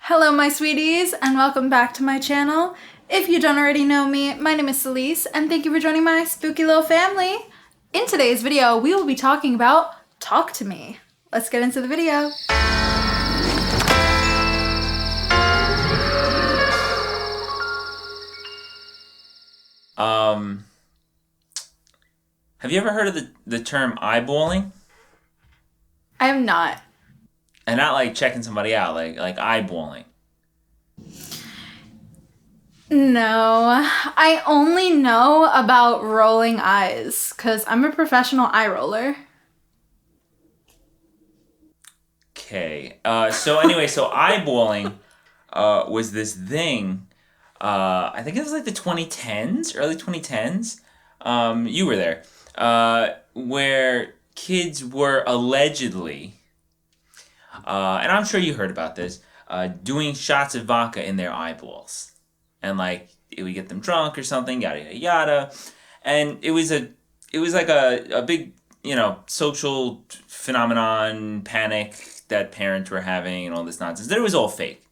Hello my sweeties and welcome back to my channel. If you don't already know me, my name is Celise and thank you for joining my spooky little family. In today's video, we will be talking about Talk to Me. Let's get into the video. Have you ever heard of the term eyeballing? I am not. And not like checking somebody out, like eyeballing. No, I only know about rolling eyes because I'm a professional eye roller. Okay. So eyeballing was this thing. I think it was like the 2010s, early 2010s. You were there. Where kids were allegedly, and I'm sure you heard about this, doing shots of vodka in their eyeballs. And like it would get them drunk or something, yada yada yada. And it was like a big, social phenomenon, panic that parents were having and all this nonsense. That it was all fake.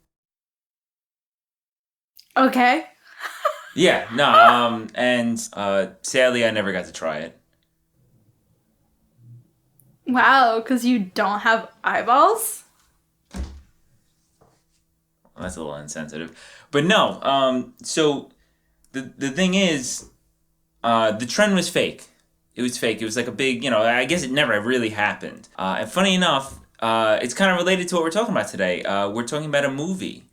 Okay. Yeah, no, and sadly I never got to try it. Wow, because you don't have eyeballs? Well, that's a little insensitive. But no, so the thing is, the trend was fake. It was fake. It was like a big, I guess it never really happened. And funny enough, it's kind of related to what we're talking about today. We're talking about a movie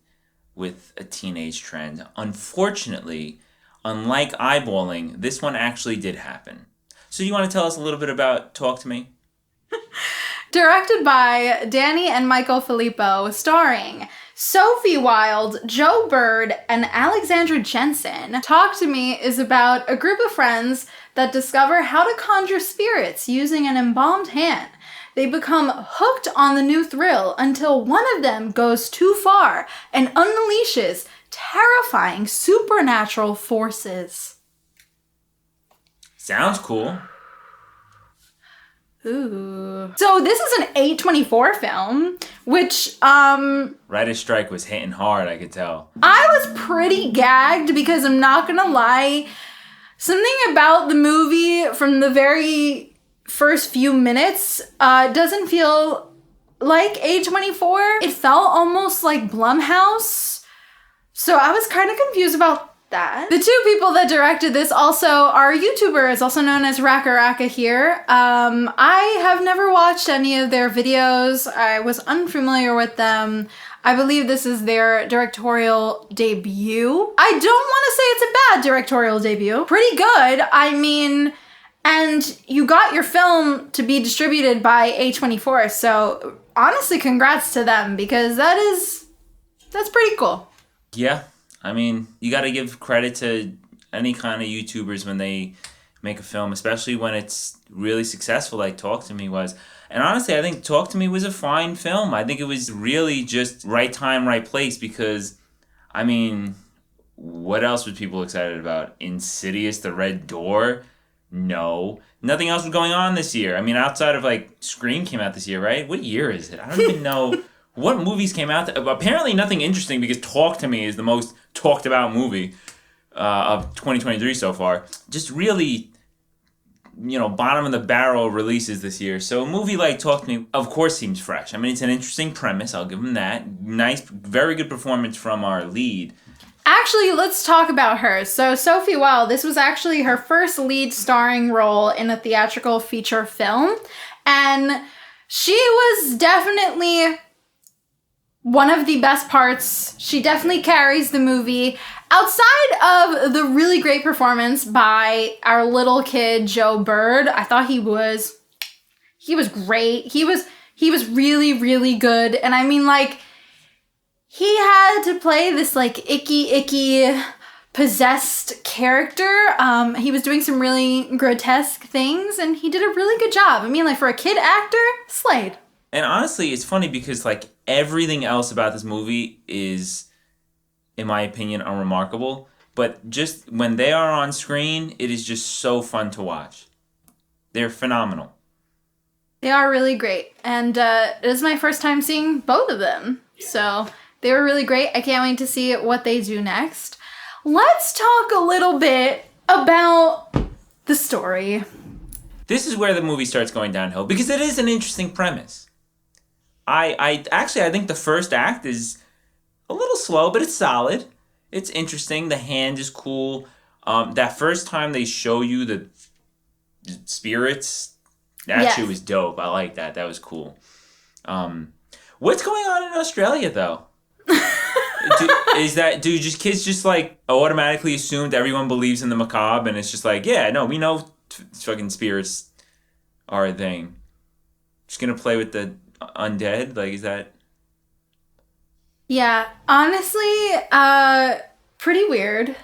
with a teenage trend. Unfortunately, unlike eyeballing, this one actually did happen. So you want to tell us a little bit about Talk to Me? Directed by Danny and Michael Filippo, starring Sophie Wilde, Joe Bird, and Alexandra Jensen. Talk to Me is about a group of friends that discover how to conjure spirits using an embalmed hand. They become hooked on the new thrill until one of them goes too far and unleashes terrifying supernatural forces. Sounds cool. Ooh. So this is an A24 film, which, Writer's strike was hitting hard, I could tell. I was pretty gagged because I'm not gonna lie, something about the movie from the very first few minutes doesn't feel like A24. It felt almost like Blumhouse. So I was kind of confused about that. The two people that directed this also are YouTubers, also known as Raka Raka here. I have never watched any of their videos. I was unfamiliar with them. I believe this is their directorial debut. I don't want to say it's a bad directorial debut. Pretty good. I mean, and you got your film to be distributed by A24, so honestly, congrats to them because that's pretty cool. Yeah. I mean, you got to give credit to any kind of YouTubers when they make a film, especially when it's really successful like Talk to Me was. And honestly, I think Talk to Me was a fine film. I think it was really just right time, right place because, I mean, what else was people excited about? Insidious, The Red Door? No. Nothing else was going on this year. I mean, outside of like Scream came out this year, right? What year is it? I don't even know. What movies came out? Apparently nothing interesting because Talk to Me is the most talked about movie of 2023 so far. Just really, bottom of the barrel releases this year. So a movie like Talk to Me, of course, seems fresh. I mean, it's an interesting premise. I'll give them that. Nice, very good performance from our lead. Actually, let's talk about her. So Sophie Wilde, this was actually her first lead starring role in a theatrical feature film. And she was definitely one of the best parts. She definitely carries the movie. Outside of the really great performance by our little kid, Joe Bird, I thought he was great. He was really, really good. And I mean, like, he had to play this, like, icky, possessed character. He was doing some really grotesque things, and he did a really good job. I mean, like, for a kid actor, slayed. And honestly, it's funny because, like, everything else about this movie is, in my opinion, unremarkable. But just when they are on screen, it is just so fun to watch. They're phenomenal. They are really great. And it is my first time seeing both of them. So They were really great. I can't wait to see what they do next. Let's talk a little bit about the story. This is where the movie starts going downhill because it is an interesting premise. I think the first act is a little slow, but it's solid. It's interesting. The hand is cool. That first time they show you the spirits, that shit was dope. I like that. That was cool. What's going on in Australia though? Do kids just like automatically assume that everyone believes in the macabre and it's just like, yeah, no, we know fucking spirits are a thing. Just gonna play with the undead? Like, is that... Yeah, honestly, pretty weird.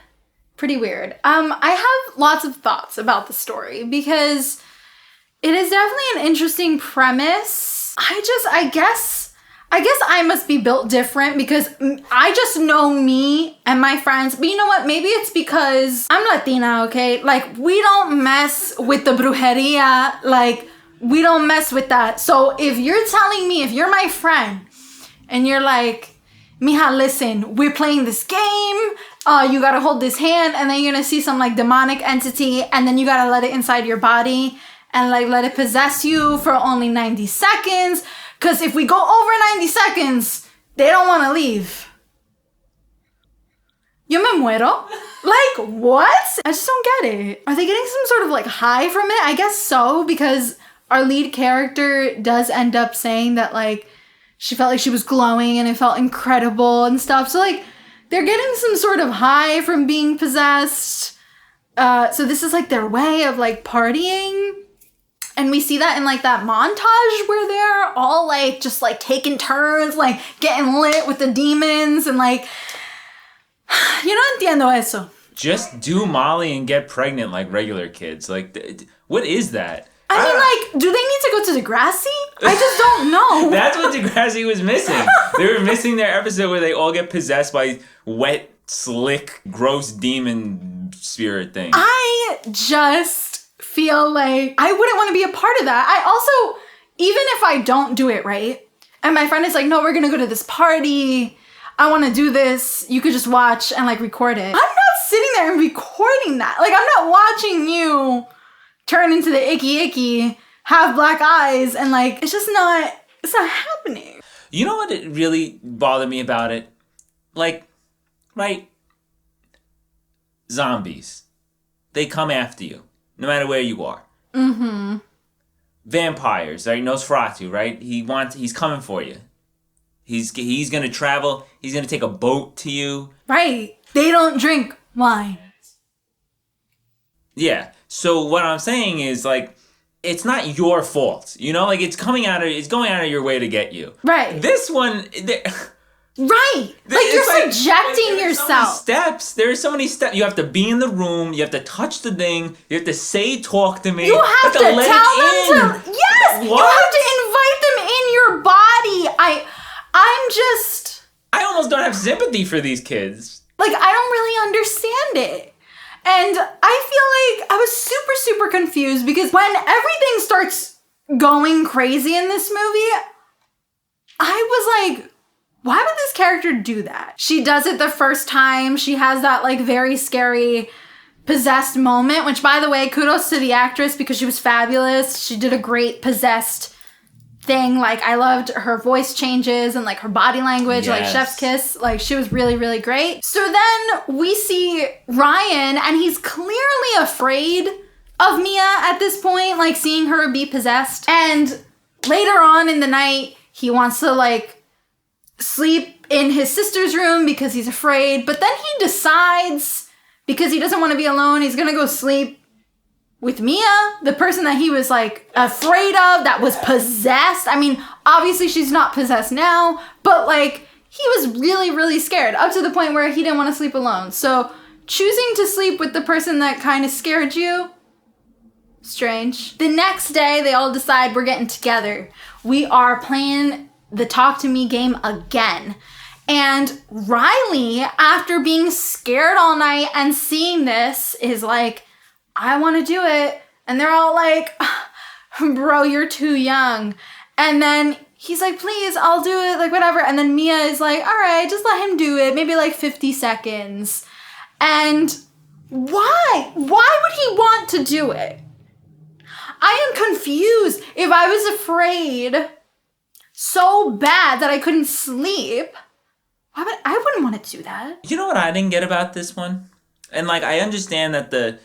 Pretty weird. I have lots of thoughts about the story because it is definitely an interesting premise. I guess I must be built different because I just know me and my friends. But you know what? Maybe it's because I'm Latina, okay? Like, we don't mess with the brujeria. Like, we don't mess with that. So if you're telling me, if you're my friend and you're like, Mija, listen, we're playing this game. You gotta hold this hand and then you're gonna see some like demonic entity and then you gotta let it inside your body and like let it possess you for only 90 seconds. Because if we go over 90 seconds, they don't want to leave. Yo me muero. Like, what? I just don't get it. Are they getting some sort of like high from it? I guess so, because our lead character does end up saying that like she felt like she was glowing and it felt incredible and stuff. So like they're getting some sort of high from being possessed. So this is like their way of like partying. And we see that in like that montage where they're all like just like taking turns, like getting lit with the demons and like, yo no entiendo eso. Just do Molly and get pregnant like regular kids. Like, what is that? I mean, like, do they need to go to Degrassi? I just don't know. That's what Degrassi was missing. They were missing their episode where they all get possessed by wet, slick, gross demon spirit thing. I just feel like I wouldn't want to be a part of that. I also, even if I don't do it right, and my friend is like, no, we're going to go to this party. I want to do this. You could just watch and like record it. I'm not sitting there and recording that. Like, I'm not watching you turn into the icky, have black eyes, and like, it's not happening. You know what it really bothered me about it? Like, right? Zombies. They come after you, no matter where you are. Mm-hmm. Vampires, right? Nosferatu, right? He's coming for you. He's gonna travel. He's gonna take a boat to you. Right. They don't drink wine. Yeah. So what I'm saying is like, it's not your fault. You know, like it's going out of your way to get you. Right. This one. Right. Like you're subjecting yourself. There are so many steps. You have to be in the room. You have to touch the thing. You have to say, talk to me. You have to tell them to. Yes. What? You have to invite them in your body. I almost don't have sympathy for these kids. Like, I don't really understand it. And I feel like I was super, super confused because when everything starts going crazy in this movie, I was like, why would this character do that? She does it the first time. She has that like very scary possessed moment, which by the way, kudos to the actress because she was fabulous. She did a great possessed thing. Like I loved her voice changes and like her body language, like chef's kiss. Like she was really, really great. So then we see Ryan and he's clearly afraid of Mia at this point, like seeing her be possessed. And later on in the night, he wants to like sleep in his sister's room because he's afraid. But then he decides, because he doesn't want to be alone, he's gonna go sleep with Mia, the person that he was like afraid of, that was possessed. I mean, obviously she's not possessed now, but like he was really, really scared up to the point where he didn't want to sleep alone. So choosing to sleep with the person that kind of scared you, strange. The next day, they all decide we're getting together. We are playing the Talk to Me game again. And Riley, after being scared all night and seeing this, is like, I want to do it. And they're all like, bro, you're too young. And then he's like, please, I'll do it, like, whatever. And then Mia is like, all right, just let him do it. Maybe like 50 seconds. And why? Why would he want to do it? I am confused. If I was afraid so bad that I couldn't sleep, I wouldn't want to do that. You know what I didn't get about this one? And like, I understand that the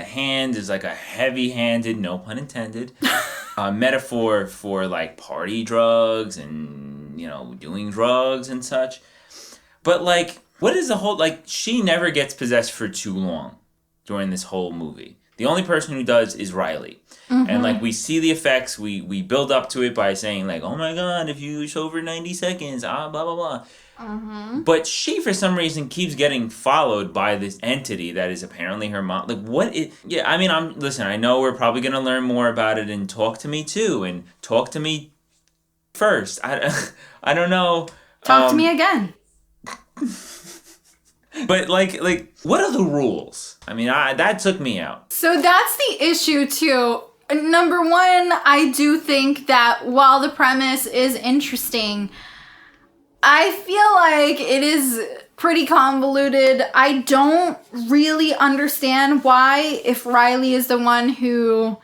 hand is like a heavy-handed, no pun intended, metaphor for like party drugs and, you know, doing drugs and such. But like, what is the whole, like, she never gets possessed for too long during this whole movie. The only person who does is Riley. Mm-hmm. And like, we see the effects, we build up to it by saying like, oh my god, if you show over 90 seconds, blah blah blah. Mm-hmm. But she, for some reason, keeps getting followed by this entity that is apparently her mom. Like, what is... Yeah, I mean, listen, I know we're probably going to learn more about it in Talk to Me too, and Talk to Me first. I don't know. Talk to me again. But, like, what are the rules? I mean, that took me out. So that's the issue, too. Number one, I do think that while the premise is interesting, I feel like it is pretty convoluted. I don't really understand why, if Riley is the one who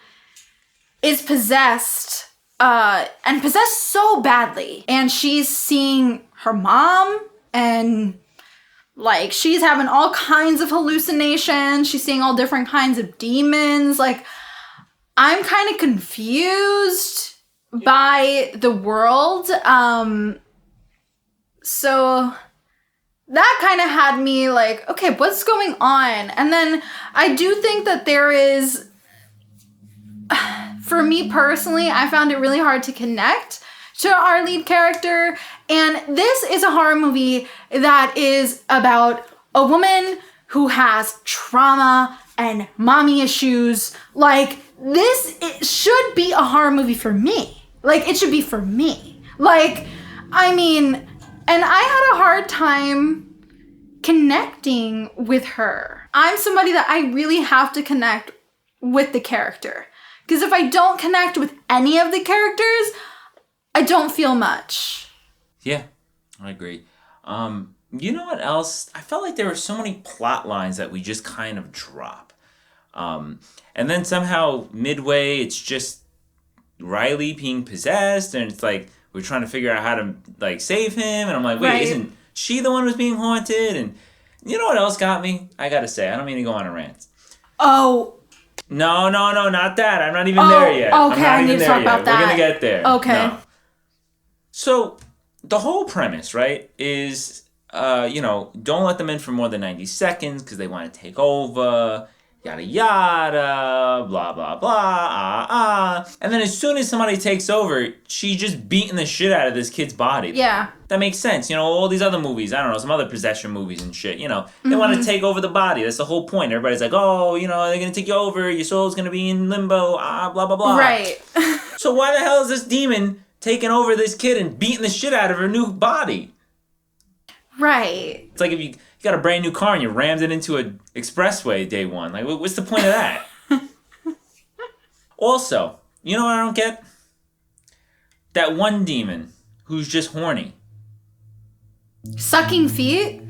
is possessed, and possessed so badly, and she's seeing her mom, and like, she's having all kinds of hallucinations, she's seeing all different kinds of demons, like, I'm kind of confused by the world, so that kind of had me like, okay, what's going on? And then I do think that there is, for me personally, I found it really hard to connect to our lead character. And this is a horror movie that is about a woman who has trauma and mommy issues. Like, it should be a horror movie for me. Like, it should be for me. Like, I mean... And I had a hard time connecting with her. I'm somebody that I really have to connect with the character. Because if I don't connect with any of the characters, I don't feel much. Yeah, I agree. You know what else? I felt like there were so many plot lines that we just kind of drop. And then somehow midway, it's just Riley being possessed, and it's like, we're trying to figure out how to, like, save him. And I'm like, wait, right. Isn't she the one who's being haunted? And you know what else got me? I gotta say, I don't mean to go on a rant. Oh. No, not that. I'm not even there yet. Okay, I need to talk about that. We're gonna get there. Okay. No. So, the whole premise, right, is, don't let them in for more than 90 seconds because they want to take over. Yada yada, blah blah blah, And then as soon as somebody takes over, she's just beating the shit out of this kid's body. Yeah. That makes sense. You know, all these other movies, I don't know, some other possession movies and shit, you know, they want to take over the body. That's the whole point. Everybody's like, oh, you know, they're going to take you over, your soul's going to be in limbo, blah blah blah. Right. So why the hell is this demon taking over this kid and beating the shit out of her new body? Right. It's like if you got a brand new car and you rammed it into an expressway day one. Like, what's the point of that? Also, you know what I don't get? That one demon who's just horny. Sucking feet?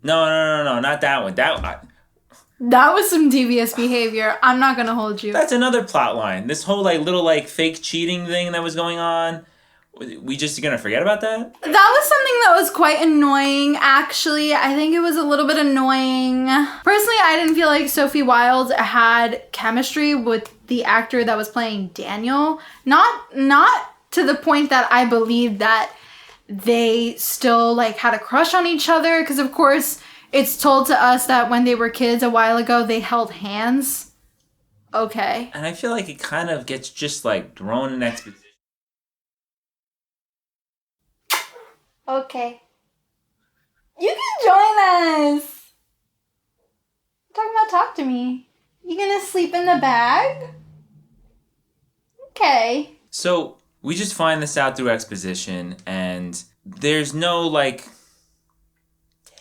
No, not that one. That was some devious behavior. I'm not gonna hold you. That's another plot line. This whole, like, little, like, fake cheating thing that was going on. We just gonna forget about that? That was something that was quite annoying, actually. I think it was a little bit annoying. Personally, I didn't feel like Sophie Wilde had chemistry with the actor that was playing Daniel. Not to the point that I believed that they still, like, had a crush on each other. Because, of course, it's told to us that when they were kids a while ago, they held hands. Okay. And I feel like it kind of gets just, like, thrown in exposition. Okay. You can join us. Talking about Talk to Me. You gonna sleep in the bag? Okay. So, we just find this out through exposition, and there's no, like,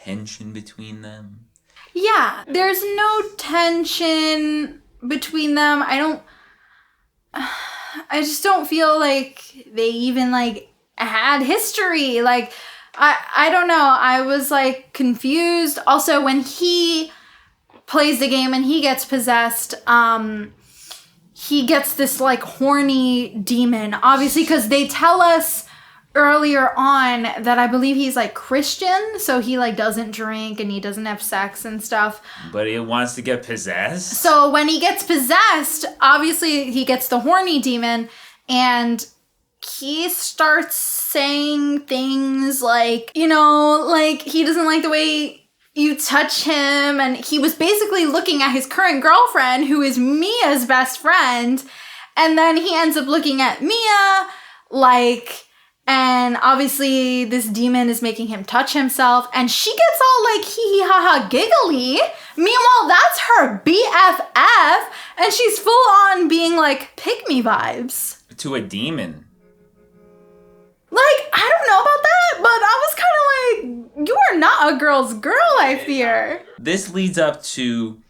tension between them. Yeah, there's no tension between them. I just don't feel like they even like had history. Like I don't know. I was like confused. Also, when he plays the game and he gets possessed, he gets this like horny demon, obviously, because they tell us earlier on that I believe he's like Christian, so he like doesn't drink and he doesn't have sex and stuff. But he wants to get possessed. So when he gets possessed, obviously he gets the horny demon, and he starts saying things like, you know, like he doesn't like the way you touch him, and he was basically looking at his current girlfriend, who is Mia's best friend, and then he ends up looking at Mia, like, and obviously this demon is making him touch himself, and she gets all like hee hee ha ha giggly. Meanwhile, that's her BFF, and she's full on being like pick me vibes. To a demon. Like, I don't know about that, but I was kind of like, you are not a girl's girl, I fear. This leads up to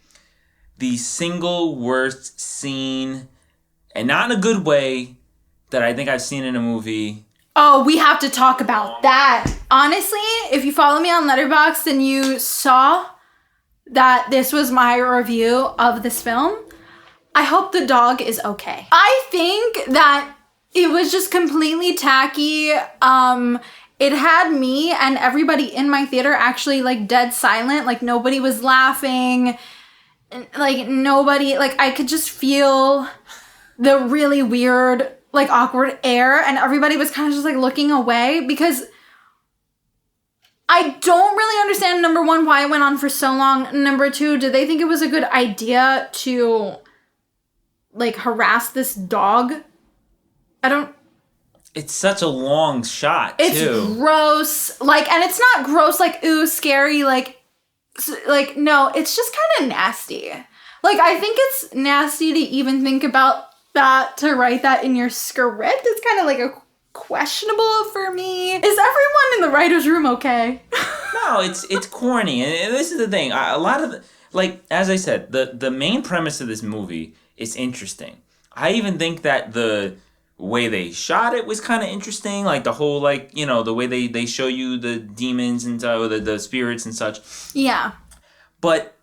the single worst scene, and not in a good way, that I think I've seen in a movie. Oh, we have to talk about that. Honestly, if you follow me on Letterboxd and you saw that this was my review of this film, I hope the dog is okay. I think that it was just completely tacky. It had me and everybody in my theater actually like dead silent. Like nobody was laughing. Like nobody, like I could just feel the really weird, like awkward air, and everybody was kind of just like looking away because I don't really understand, number one, why it went on for so long. Number two, did they think it was a good idea to like harass this dog? I don't... It's such a long shot, it's too. It's gross. Like, and it's not gross, like, ooh, scary, like, no, it's just kind of nasty. Like, I think it's nasty to even think about that, to write that in your script. It's kind of like a questionable for me. Is everyone in the writer's room okay? No, it's corny. And this is the thing. A lot of, like, as I said, the main premise of this movie is interesting. I even think that the way they shot it was kind of interesting, like the whole, like, you know, the way they show you the demons and the spirits and such. Yeah. But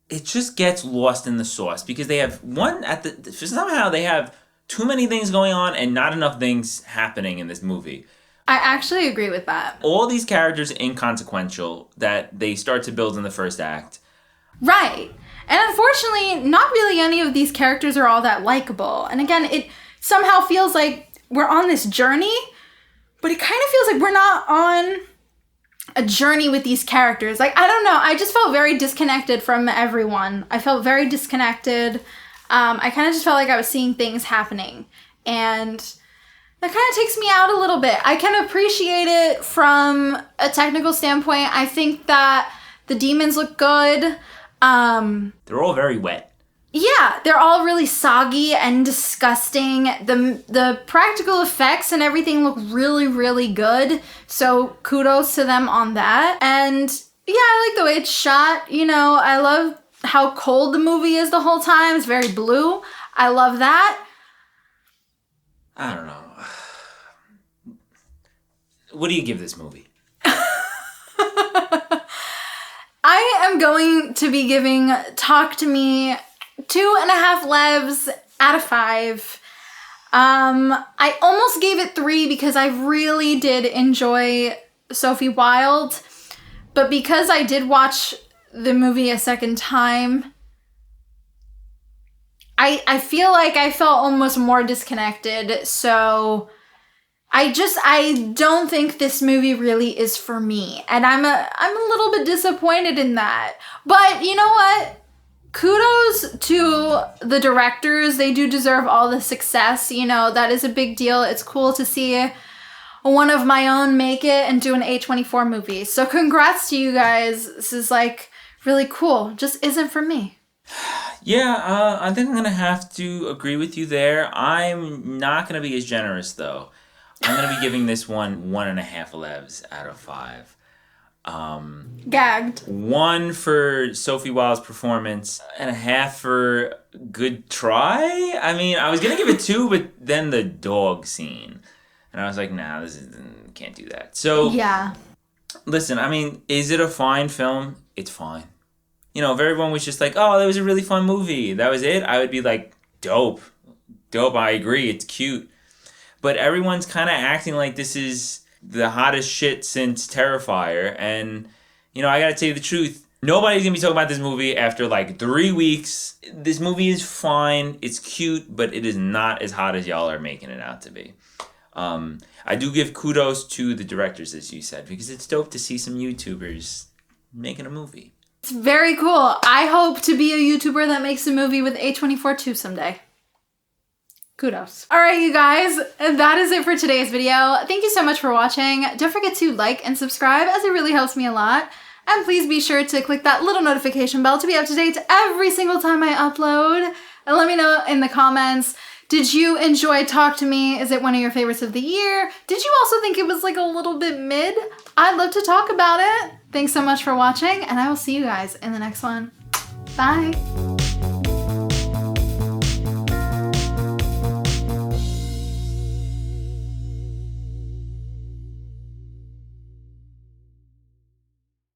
it just gets lost in the sauce because they have somehow they have too many things going on and not enough things happening in this movie. I actually agree with that. All these characters are inconsequential that they start to build in the first act. Right. And unfortunately, not really any of these characters are all that likable. And again, it somehow feels like we're on this journey, but it kind of feels like we're not on a journey with these characters. Like, I don't know. I just felt very disconnected from everyone. I felt very disconnected. I kind of just felt like I was seeing things happening. And that kind of takes me out a little bit. I can appreciate it from a technical standpoint. I think that the demons look good. They're all very wet. Yeah, they're all really soggy and disgusting. The practical effects and everything look really, really good. So kudos to them on that. And yeah, I like the way it's shot. You know, I love how cold the movie is the whole time. It's very blue. I love that. I don't know. What do you give this movie? I am going to be giving Talk to Me 2.5 Levs out of 5. I almost gave it 3 because I really did enjoy Sophie Wilde. But because I did watch the movie a second time, I feel like I felt almost more disconnected. So I don't think this movie really is for me. And I'm a little bit disappointed in that. But you know what? Kudos to the directors. They do deserve all the success. You know, that is a big deal. It's cool to see one of my own make it and do an A24 movie. So congrats to you guys. This is like really cool. Just isn't for me. Yeah, I think I'm going to have to agree with you there. I'm not going to be as generous, though. I'm going to be giving this one 1.5 Levs out of 5. Gagged. 1 for Sophie Wilde's performance, and a half for good try. I mean, I was gonna give it 2, but then the dog scene, and I was like, nah, can't do that. So yeah. Listen, I mean, is it a fine film? It's fine. You know, if everyone was just like, oh, that was a really fun movie, that was it, I would be like, dope. I agree, it's cute. But everyone's kind of acting like this is the hottest shit since Terrifier, and you know, I gotta tell you the truth. Nobody's gonna be talking about this movie after like 3 weeks. This movie is fine. It's cute, but it is not as hot as y'all are making it out to be. I do give kudos to the directors, as you said, because it's dope to see some YouTubers making a movie. It's very cool. I hope to be a YouTuber that makes a movie with A24 too someday. Kudos. All right, you guys, that is it for today's video. Thank you so much for watching. Don't forget to like and subscribe, as it really helps me a lot. And please be sure to click that little notification bell to be up to date every single time I upload. And let me know in the comments, did you enjoy Talk to Me? Is it one of your favorites of the year? Did you also think it was like a little bit mid? I'd love to talk about it. Thanks so much for watching, and I will see you guys in the next one. Bye.